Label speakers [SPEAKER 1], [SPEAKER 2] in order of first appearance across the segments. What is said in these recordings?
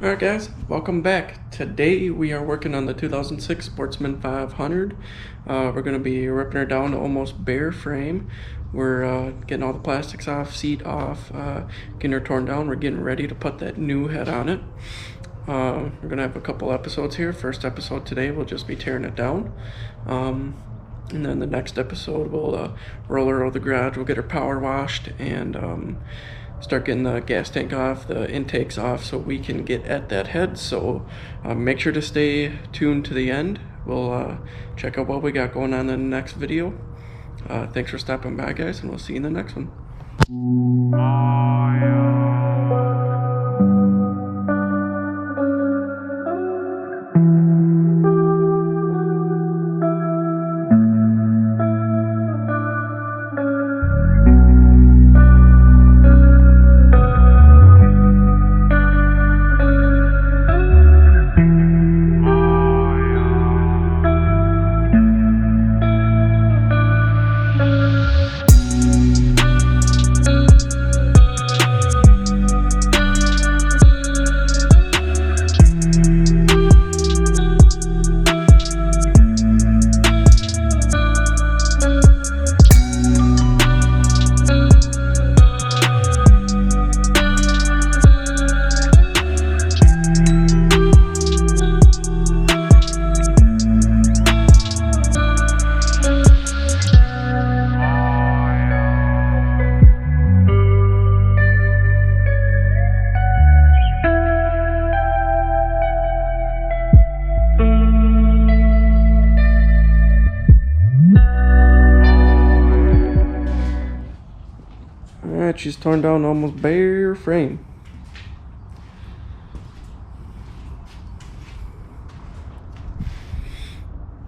[SPEAKER 1] Alright guys, welcome back. Today we are working on the 2006 Sportsman 500. We're going to be ripping her down to almost bare frame. We're getting all the plastics off, seat off, getting her torn down. We're getting ready to put that new head on it. We're going to have a couple episodes here. First episode today will just be tearing it down. And then the next episode we'll roll her out of the garage, we'll get her power washed, and start getting the gas tank off, the intakes off, so we can get at that head. So make sure to stay tuned to the end. We'll check out what we got going on in the next video. Thanks for stopping by, guys, and we'll see you in the next one. Alright, she's torn down almost bare frame.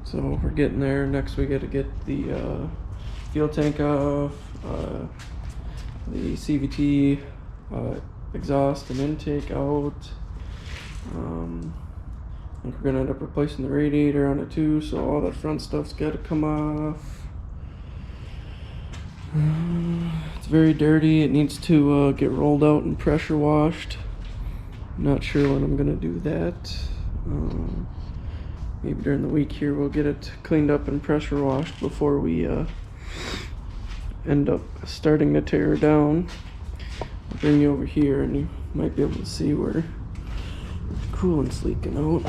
[SPEAKER 1] So we're getting there. Next we got to get the fuel tank off, the CVT exhaust and intake out. I think we're gonna end up replacing the radiator on it too, so all that front stuff's got to come off. It's very dirty. It needs to get rolled out and pressure washed. Not sure when I'm gonna do that. Maybe during the week here we'll get it cleaned up and pressure washed before we end up starting to tear her down. I'll bring you over here and you might be able to see where the coolant's leaking out.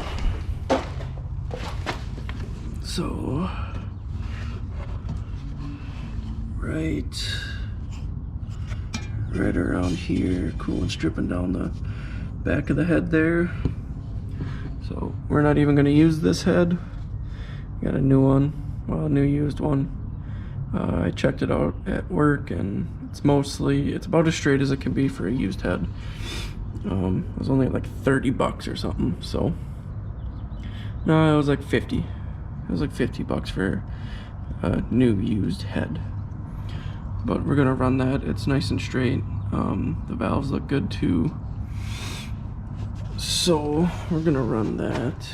[SPEAKER 1] So right around here, coolant's dripping down the back of the head there. So we're not even going to use this head. Got a new one, well, a new used one. I checked it out at work and it's about as straight as it can be for a used head. It was only like 30 bucks or something. So no, it was like 50. It was like 50 bucks for a new used head. But we're gonna run that. It's nice and straight. The valves look good too. So we're gonna run that.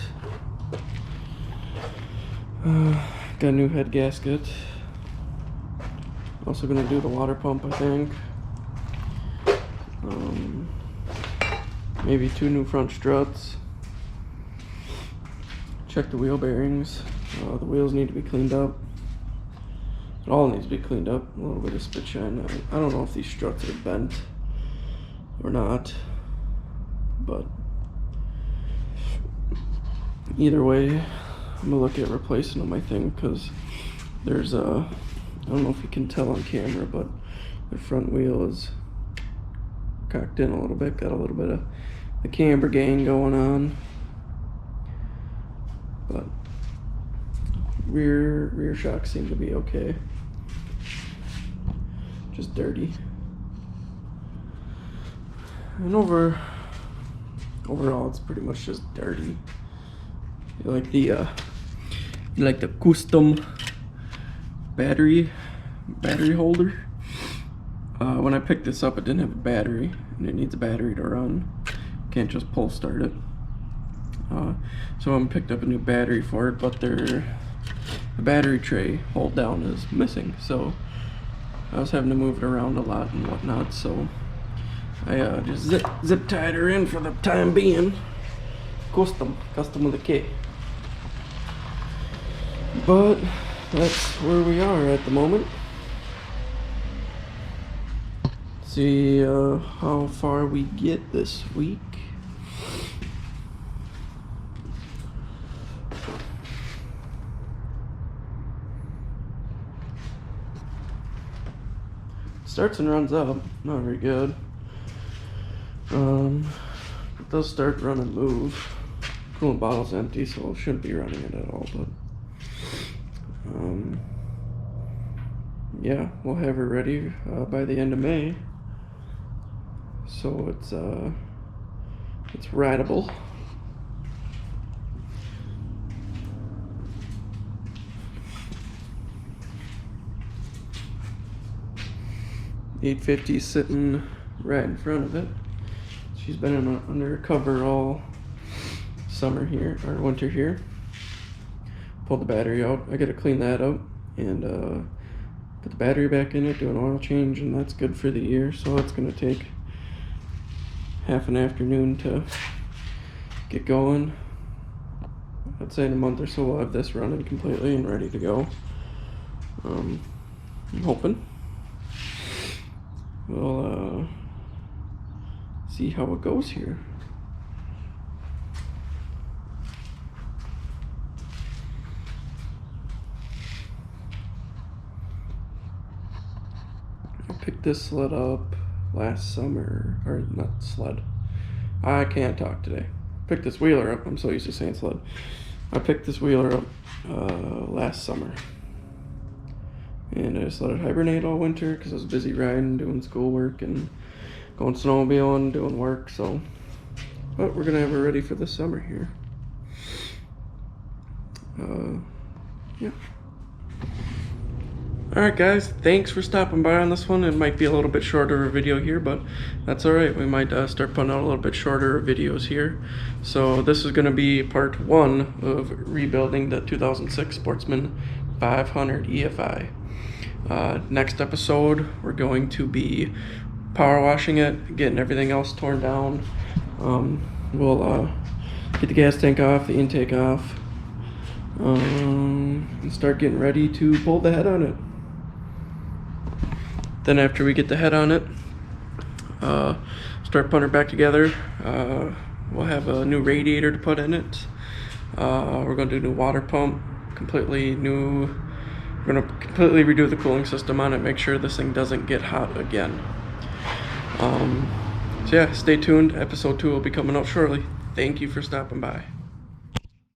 [SPEAKER 1] Got a new head gasket. Also gonna do the water pump, I think. Maybe 2 new front struts. Check the wheel bearings. The wheels need to be cleaned up. It all needs to be cleaned up. A little bit of spit shine. I don't know if these struts are bent or not, but either way, I'm gonna look at replacing them, I think, because there's I don't know if you can tell on camera, but the front wheel is cocked in a little bit, got a little bit of the camber gang going on, but rear shocks seem to be okay. Just dirty. And overall it's pretty much just dirty. You like the custom battery holder. When I picked this up, it didn't have a battery, and it needs a battery to run. Can't just pull start it. So I picked up a new battery for it, but the battery tray hold down is missing, so I was having to move it around a lot and whatnot. So I just zip tied her in for the time being. Custom with a K. But that's where we are at the moment. See how far we get this week. Starts and runs up, not very good. It does start, run, and move. Coolant bottle's empty, so it shouldn't be running it at all, but yeah, we'll have her ready by the end of May. So it's rideable. .850 sitting right in front of it. She's been under cover all summer here, or winter here. Pulled the battery out. I gotta clean that up and put the battery back in it, do an oil change, and that's good for the year. So it's gonna take half an afternoon to get going. I'd say in a month or so we'll have this running completely and ready to go. I'm hoping. We'll see how it goes here. I picked this sled up last summer, or not sled. I can't talk today. Picked this wheeler up. I'm so used to saying sled. I picked this wheeler up last summer. And I just let it hibernate all winter because I was busy riding, doing schoolwork, and going snowmobiling, doing work. So, but we're gonna have her ready for the summer here. Yeah. All right, guys. Thanks for stopping by on this one. It might be a little bit shorter video here, but that's all right. We might start putting out a little bit shorter videos here. So this is gonna be part 1 of rebuilding the 2006 Sportsman 500 EFI. Next episode, we're going to be power washing it, getting everything else torn down. We'll get the gas tank off, the intake off, and start getting ready to pull the head on it. Then after we get the head on it, start putting her back together. We'll have a new radiator to put in it. We're going to do a new water pump, completely new. We're going to completely redo the cooling system on it, make sure this thing doesn't get hot again. So yeah, stay tuned. Episode 2 will be coming out shortly. Thank you for stopping by.